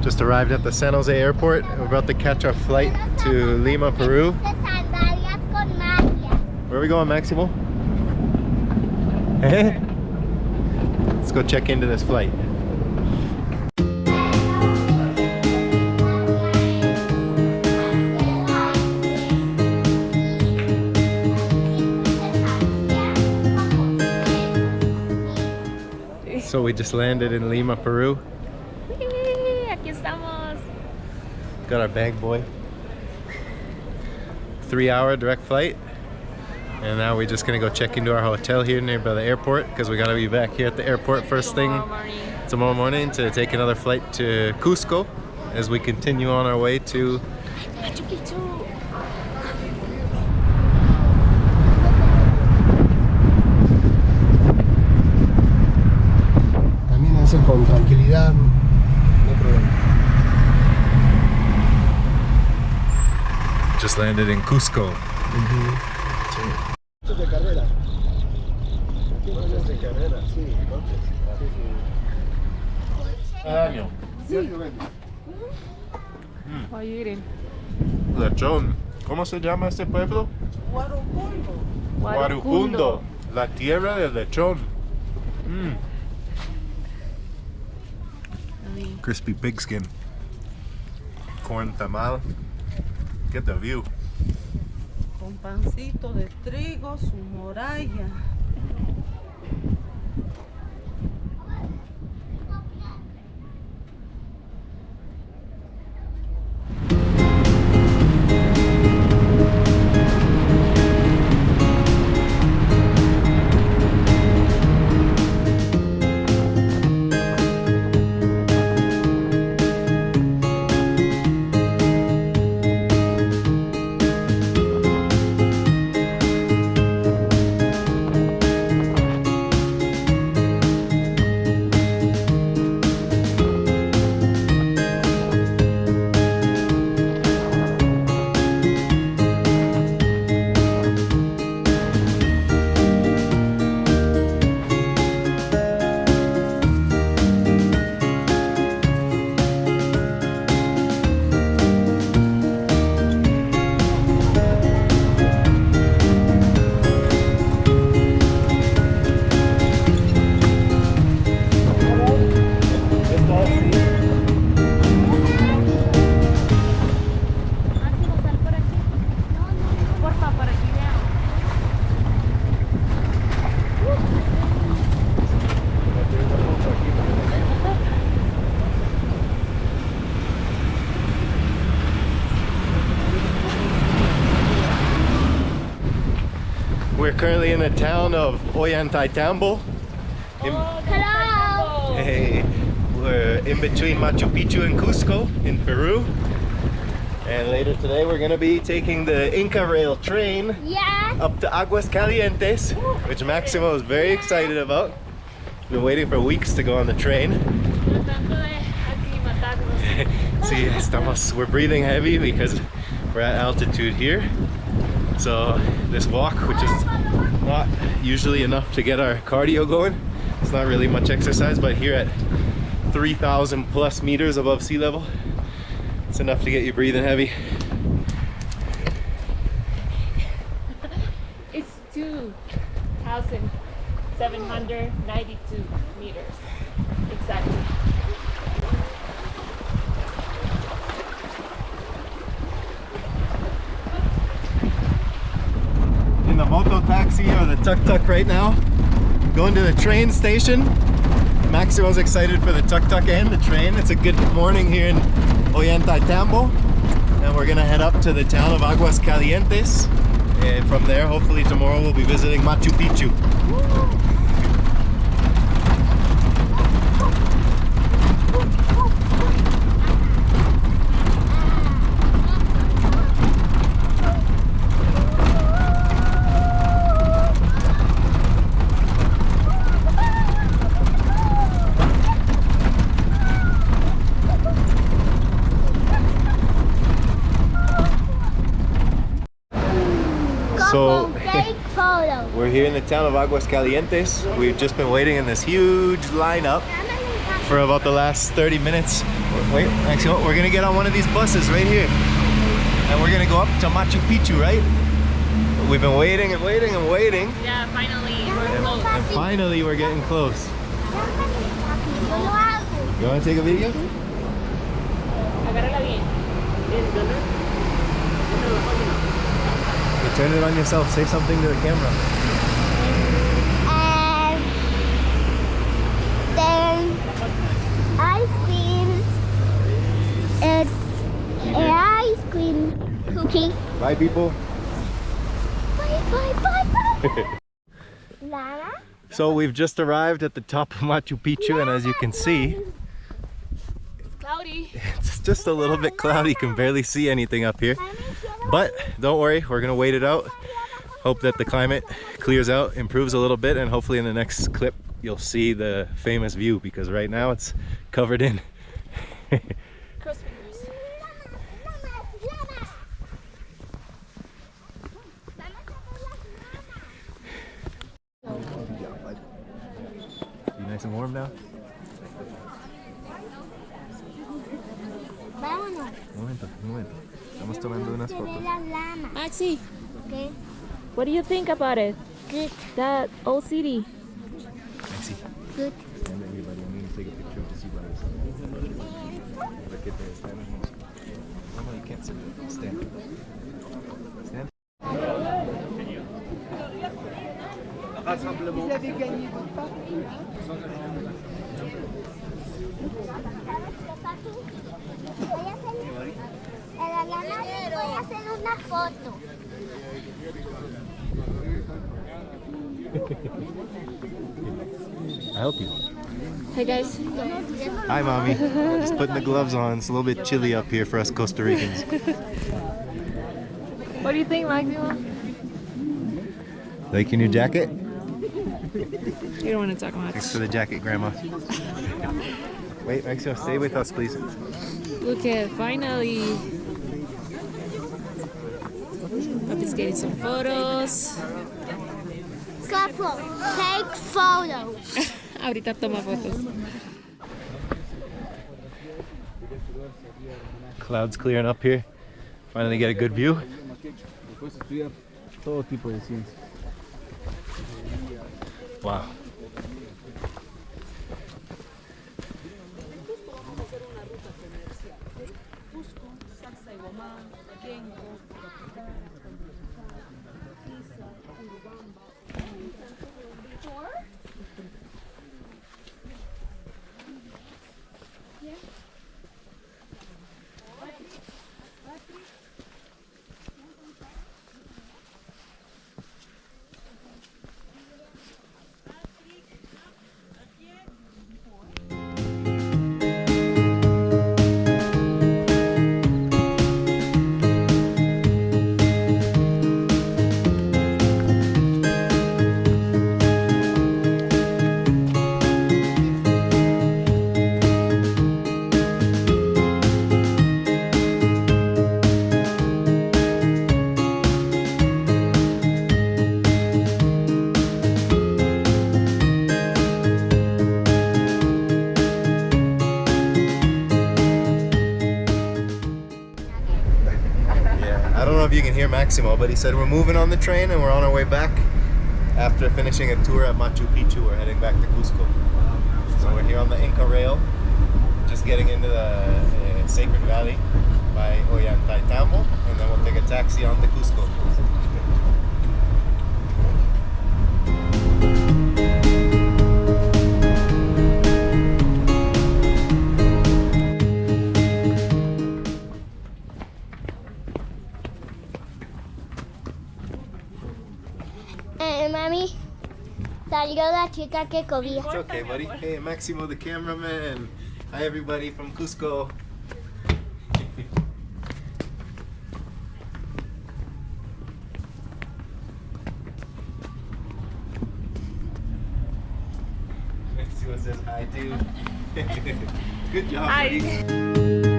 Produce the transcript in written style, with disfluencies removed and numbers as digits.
Just arrived at the San Jose airport. We're about to catch our flight to Lima, Peru. Where are we going, Maximo? Let's go check into this flight. So we just landed in Lima, Peru. Aquí estamos. Got our bag boy. 3-hour direct flight. And now we're just gonna go check into our hotel here nearby the airport because we gotta be back here at the airport first thing tomorrow morning to take another flight to Cusco as we continue on our way to Machu Picchu. Camínense con tranquilidad, no hay problema. Just landed in Cusco. De carrera. De carrera, sí, Año. Oye, Lechón. ¿Cómo se llama este pueblo? Guarucundo. La tierra del lechón. Crispy pigskin. Corn tamal. Get the view. Con pancito de trigo, su moralla. We're currently in the town of Ollantaytambo. Hello. Hey, we're in between Machu Picchu and Cusco in Peru. And later today we're gonna be taking the Inca Rail train up to Aguas Calientes, which Maximo is very excited about. Been waiting for weeks to go on the train. See, we're breathing heavy because we're at altitude here. So this walk, which is not usually enough to get our cardio going, it's not really much exercise, but here at 3,000 plus meters above sea level, it's enough to get you breathing heavy. It's 2,792 meters. Exactly. In the moto taxi or the tuk-tuk right now, going to the train station. Maximo's excited for the tuk-tuk and the train. It's a good morning here in Ollantaytambo, and we're gonna head up to the town of Aguas Calientes, and from there hopefully tomorrow we'll be visiting Machu Picchu. So we're here in the town of Aguas Calientes. We've just been waiting in this huge lineup for about the last 30 minutes. Wait, actually, we're gonna get on one of these buses right here. And we're gonna go up to Machu Picchu, right? We've been waiting and waiting and waiting. Yeah, finally, we're close. And finally, we're getting close. You wanna take a video? Agárrala bien. You turn it on yourself, say something to the camera. Then ice cream and ice cream cookie. Bye, people. Bye, bye, bye, bye. Lara? So we've just arrived at the top of Machu Picchu, and as you can see, It's cloudy. it's just a little bit cloudy. You can barely see anything up here. But don't worry, we're gonna wait it out. Hope that the climate clears out, improves a little bit, and hopefully in the next clip you'll see the famous view, because right now it's covered in. Cross fingers. You nice and warm now? Vámonos. Un momento. Estamos tomando unas Se ve fotos. las lamas. Maxi, Okay. what do you think about it? Good. That old city. Maxi, Good. stand everybody. I'm gonna take a picture of the sea lions. Look at this, stand hermoso. No, you can't sit there. Stand. Stand. En la lama les voy a hacer una foto. I help you. Hey guys. Hi, mommy. Just putting the gloves on. It's a little bit chilly up here for us Costa Ricans. What do you think, Maximo? Like your new jacket? You don't want to talk much. Thanks for the jacket, Grandma. Wait, Maximo, stay with us, please. Look at, finally. Papi's getting some photos. GoPro, take photos. Ahorita toma fotos. Clouds clearing up here. Finally get a good view. Wow. I don't know if you can hear Maximo, but he said we're moving on the train and we're on our way back. After finishing a tour at Machu Picchu, we're heading back to Cusco. So we're here on the Inca Rail, just getting into the Sacred Valley by Ollantaytambo, and then we'll take a taxi on to Cusco. Mami, salió la chica que comía. It's okay, buddy. Hey, Maximo, the cameraman. Hi, everybody from Cusco. Maximo says hi, too. Good job, buddy.